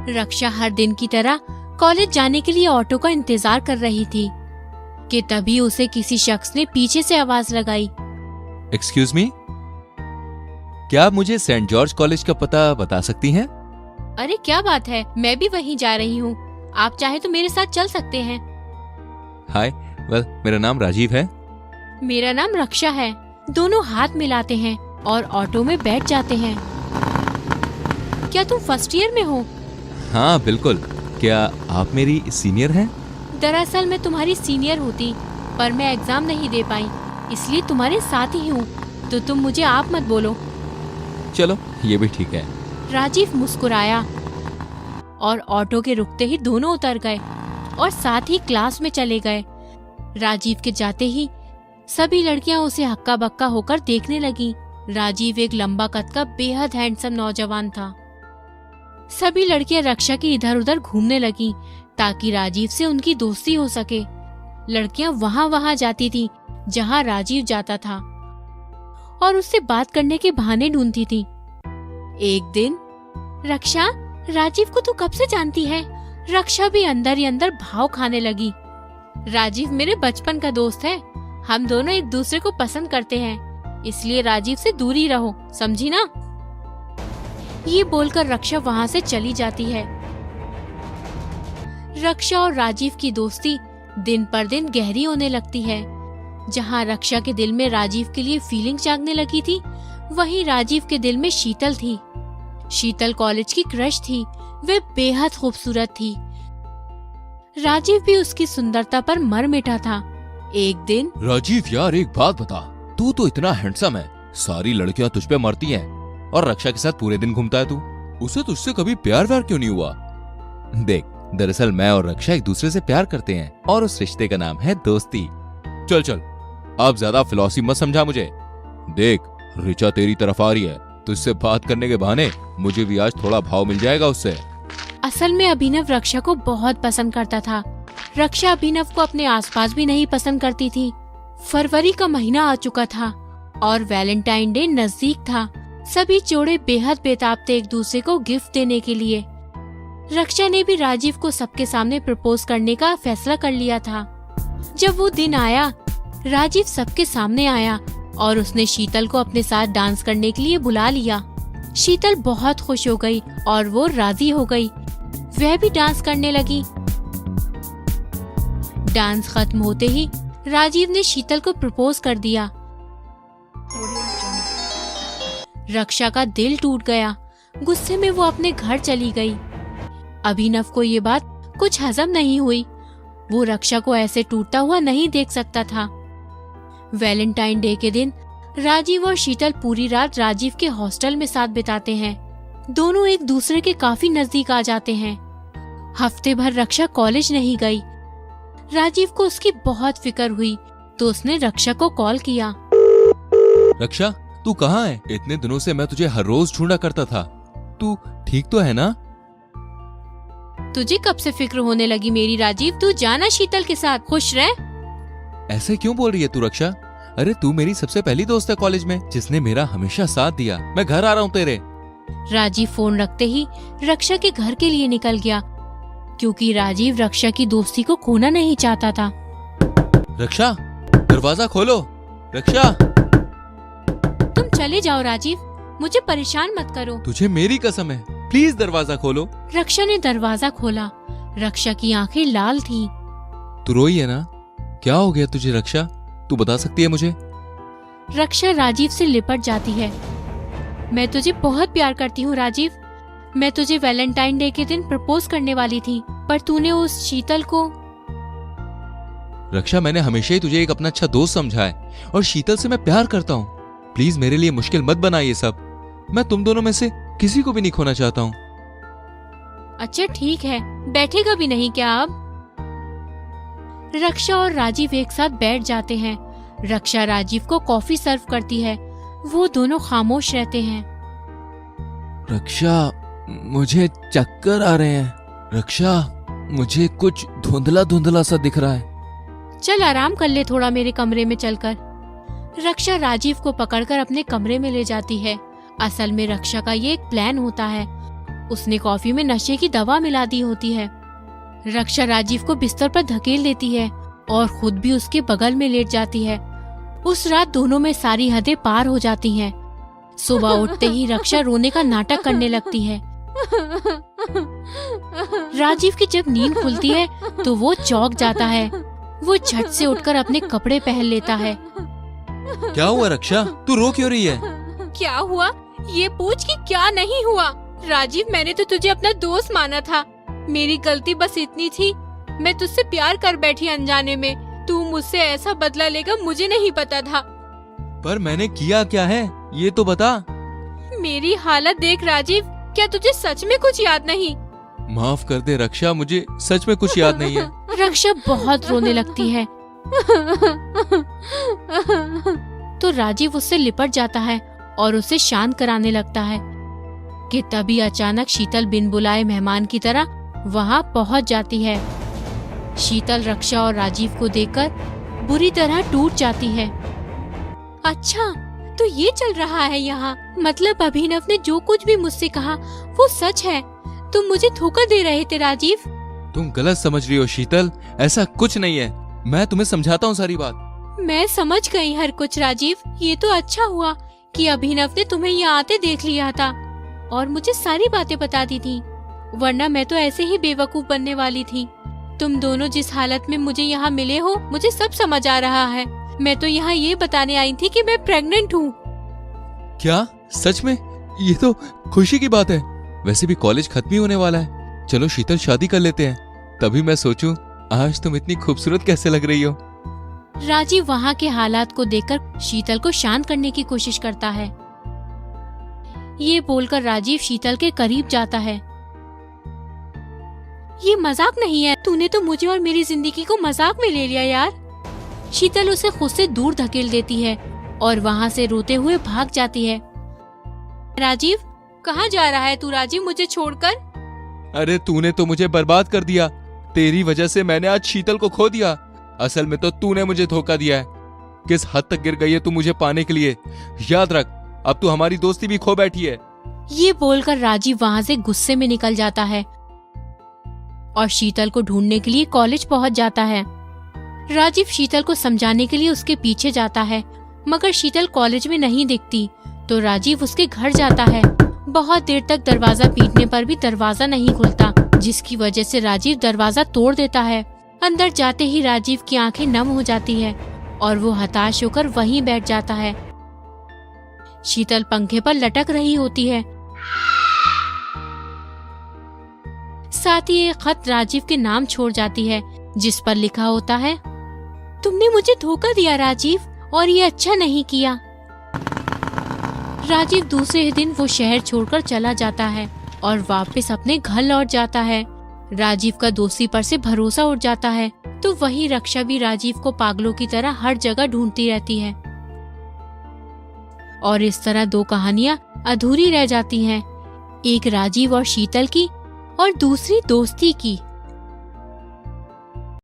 रक्षा हर दिन की तरह कॉलेज जाने के लिए ऑटो का इंतजार कर रही थी कि तभी उसे किसी शख्स ने पीछे से आवाज लगाई। एक्सक्यूज मी, क्या आप मुझे सेंट जॉर्ज कॉलेज का पता बता सकती हैं? अरे क्या बात है, मैं भी वहीं जा रही हूँ। आप चाहे तो मेरे साथ चल सकते हैं। हाय, मेरा नाम राजीव है। मेरा नाम रक्षा है। दोनों हाथ मिलाते हैं और ऑटो में बैठ जाते हैं। क्या तुम फर्स्ट ईयर में हो? हाँ बिल्कुल। क्या आप मेरी सीनियर हैं? दरअसल मैं तुम्हारी सीनियर होती, पर मैं एग्जाम नहीं दे पाई, इसलिए तुम्हारे साथ ही हूँ। तो तुम मुझे आप मत बोलो। चलो ये भी ठीक है। राजीव मुस्कुराया और ऑटो के रुकते ही दोनों उतर गए और साथ ही क्लास में चले गए। राजीव के जाते ही सभी लड़कियां उसे हक्का बक्का होकर देखने लगी। राजीव एक लंबा कद का बेहद हैंडसम नौजवान था। सभी लड़कियां रक्षा के इधर उधर घूमने लगी ताकि राजीव से उनकी दोस्ती हो सके। लड़कियां वहाँ जाती थी जहाँ राजीव जाता था और उससे बात करने के बहाने ढूंढती थी। एक दिन, रक्षा, राजीव को तू कब से जानती है? रक्षा भी अंदर ही अंदर भाव खाने लगी। राजीव मेरे बचपन का दोस्त है। हम दोनों एक दूसरे को पसंद करते हैं, इसलिए राजीव से दूरी रहो, समझी ना? ये बोलकर रक्षा वहाँ से चली जाती है। रक्षा और राजीव की दोस्ती दिन पर दिन गहरी होने लगती है। जहाँ रक्षा के दिल में राजीव के लिए फीलिंग जागने लगी थी, वहीं राजीव के दिल में शीतल थी। शीतल कॉलेज की क्रश थी। वे बेहद खूबसूरत थी। राजीव भी उसकी सुंदरता पर मर मिटा था। एक दिन, राजीव यार एक बात बता, तू तो इतना हैंडसम है, सारी लड़कियां तुझ पे मरती हैं और रक्षा के साथ पूरे दिन घूमता है तू। उसे तुझसे कभी प्यार व्यार क्यों नहीं हुआ? देख, दरअसल मैं और रक्षा एक दूसरे से प्यार करते हैं और उस रिश्ते का नाम है दोस्ती। चल चल, अब ज्यादा फिलॉसफी मत समझा मुझे। देख, रिचा तेरी तरफ आ रही है, तुझसे बात करने के बहाने मुझे भी आज थोड़ा भाव मिल जाएगा उससे। असल में अभिनव रक्षा को बहुत पसंद करता था। रक्षा अभिनव को अपने आसपास भी नहीं पसंद करती थी। फरवरी का महीना आ चुका था और वैलेंटाइन डे नजदीक था। सभी जोड़े बेहद बेताब थे एक दूसरे को गिफ्ट देने के लिए। रक्षा ने भी राजीव को सबके सामने प्रपोज करने का फैसला कर लिया था। जब वो दिन आया, राजीव सबके सामने आया और उसने शीतल को अपने साथ डांस करने के लिए बुला लिया। शीतल बहुत खुश हो गई और वो राजी हो गई। वह भी डांस करने लगी। डांस खत्म होते ही राजीव ने शीतल को प्रपोज कर दिया। रक्षा का दिल टूट गया। गुस्से में वो अपने घर चली गई। अभिनव को ये बात कुछ हजम नहीं हुई। वो रक्षा को ऐसे टूटता हुआ नहीं देख सकता था। वैलेंटाइन डे के दिन राजीव और शीतल पूरी रात राजीव के हॉस्टल में साथ बिताते हैं। दोनों एक दूसरे के काफी नजदीक आ जाते हैं। हफ्ते भर रक्षा कॉलेज नहीं गई। राजीव को उसकी बहुत फिक्र हुई तो उसने रक्षा को कॉल किया। रक्षा, तू कहाँ है? इतने दिनों से मैं तुझे हर रोज ढूंढा करता था। तू ठीक तो है ना? तुझे कब से फिक्र होने लगी मेरी राजीव? तू जाना शीतल के साथ खुश रह। ऐसे क्यों बोल रही है तू रक्षा? अरे तू मेरी सबसे पहली दोस्त है कॉलेज में, जिसने मेरा हमेशा साथ दिया। मैं घर आ रहा हूँ तेरे। राजीव फोन रखते ही रक्षा के घर के लिए निकल गया, क्योंकि राजीव रक्षा की दोस्ती को खोना नहीं चाहता था। रक्षा, दरवाजा खोलो। रक्षा, तुम चले जाओ राजीव, मुझे परेशान मत करो। तुझे मेरी कसम है, प्लीज दरवाजा खोलो। रक्षा ने दरवाजा खोला। रक्षा की आंखें लाल थीं। तू रोई है ना? क्या हो गया तुझे रक्षा? तू बता सकती है मुझे? रक्षा राजीव से लिपट जाती है। मैं तुझे बहुत प्यार करती हूँ राजीव। मैं तुझे वैलेंटाइन डे के दिन प्रपोज करने वाली थी, पर तूने उस शीतल को। रक्षा, मैंने हमेशा ही तुझे एक अपना अच्छा दोस्त समझा है और शीतल से मैं प्यार करता हूँ। प्लीज मेरे लिए मुश्किल मत बना ये सब। मैं तुम दोनों में से किसी को भी नहीं खोना चाहता हूँ। अच्छा ठीक है, बैठेगा भी नहीं क्या अब? रक्षा और राजीव एक साथ बैठ जाते हैं। रक्षा राजीव को कॉफी सर्व करती है। वो दोनों खामोश रहते हैं। रक्षा, मुझे चक्कर आ रहे हैं। रक्षा, मुझे कुछ धुंधला धुंधला सा दिख रहा है। चल आराम कर ले थोड़ा मेरे कमरे में चलकर। रक्षा राजीव को पकड़कर अपने कमरे में ले जाती है। असल में रक्षा का ये एक प्लान होता है। उसने कॉफी में नशे की दवा मिला दी होती है। रक्षा राजीव को बिस्तर पर धकेल देती है और खुद भी उसके बगल में लेट जाती है। उस रात दोनों में सारी हदें पार हो जाती हैं। सुबह उठते ही रक्षा रोने का नाटक करने लगती है। राजीव की जब नींद खुलती है तो वो चौंक जाता है। वो झट से उठकर अपने कपड़े पहन लेता है। क्या हुआ रक्षा, तू रो क्यों रही है? क्या हुआ ये पूछ कि क्या नहीं हुआ। राजीव, मैंने तो तुझे अपना दोस्त माना था। मेरी गलती बस इतनी थी, मैं तुझसे प्यार कर बैठी अनजाने में। तू मुझसे ऐसा बदला लेगा मुझे नहीं पता था। पर मैंने किया क्या है ये तो बता। मेरी हालत देख राजीव, क्या तुझे सच में कुछ याद नहीं? माफ कर दे रक्षा, मुझे सच में कुछ याद नहीं है। रक्षा बहुत रोने लगती है। तो राजीव उससे लिपट जाता है और उसे शांत कराने लगता है कि तभी अचानक शीतल बिन बुलाए मेहमान की तरह वहाँ पहुँच जाती है। शीतल रक्षा और राजीव को देखकर बुरी तरह टूट जाती है। अच्छा, तो ये चल रहा है यहाँ। मतलब अभिनव ने जो कुछ भी मुझसे कहा वो सच है। तुम मुझे धोखा दे रहे थे राजीव। तुम गलत समझ रही हो शीतल, ऐसा कुछ नहीं है। मैं तुम्हें समझाता हूँ सारी बात। मैं समझ गई हर कुछ राजीव। ये तो अच्छा हुआ कि अभिनव ने तुम्हें यहाँ आते देख लिया था और मुझे सारी बातें बता दी थी, वरना मैं तो ऐसे ही बेवकूफ बनने वाली थी। तुम दोनों जिस हालत में मुझे यहाँ मिले हो मुझे सब समझ आ रहा है। मैं तो यहाँ ये बताने आई थी कि मैं प्रेग्नेंट हूँ। क्या सच में? ये तो खुशी की बात है। वैसे भी कॉलेज खत्म ही होने वाला है। चलो शीतल, शादी कर लेते हैं। तभी मैं सोचूं आज तुम इतनी खूबसूरत कैसे लग रही हो। राजीव वहाँ के हालात को देखकर शीतल को शांत करने की कोशिश करता है। ये बोलकर राजीव शीतल के करीब जाता है। ये मजाक नहीं है, तूने तो मुझे और मेरी जिंदगी को मजाक में ले लिया यार। शीतल उसे खुद से दूर धकेल देती है और वहाँ से रोते हुए भाग जाती है। राजीव, कहाँ जा रहा है तू राजीव मुझे छोड़कर? अरे तूने तो मुझे बर्बाद कर दिया। तेरी वजह से मैंने आज शीतल को खो दिया। असल में तो तूने मुझे धोखा दिया है। किस हद तक गिर गई है तू मुझे पाने के लिए। याद रख, अब तू हमारी दोस्ती भी खो बैठी है। ये बोलकर राजीव वहाँ से गुस्से में निकल जाता है और शीतल को ढूंढने के लिए कॉलेज पहुँच जाता है। राजीव शीतल को समझाने के लिए उसके पीछे जाता है, मगर शीतल कॉलेज में नहीं दिखती। तो राजीव उसके घर जाता है। बहुत देर तक दरवाजा पीटने पर भी दरवाजा नहीं खुलता, जिसकी वजह से राजीव दरवाजा तोड़ देता है। अंदर जाते ही राजीव की आंखें नम हो जाती है और वो हताश होकर वहीं बैठ जाता है। शीतल पंखे पर लटक रही होती है। साथ ही एक खत राजीव के नाम छोड़ जाती है, जिस पर लिखा होता है, तुमने मुझे धोखा दिया राजीव, और ये अच्छा नहीं किया। राजीव दूसरे दिन वो शहर छोड़कर चला जाता है और वापस अपने घर लौट जाता है। राजीव का दोस्ती पर से भरोसा उठ जाता है। तो वही रक्षा भी राजीव को पागलों की तरह हर जगह ढूंढती रहती है और इस तरह दो कहानियां अधूरी रह जाती हैं, एक राजीव और शीतल की और दूसरी दोस्ती की।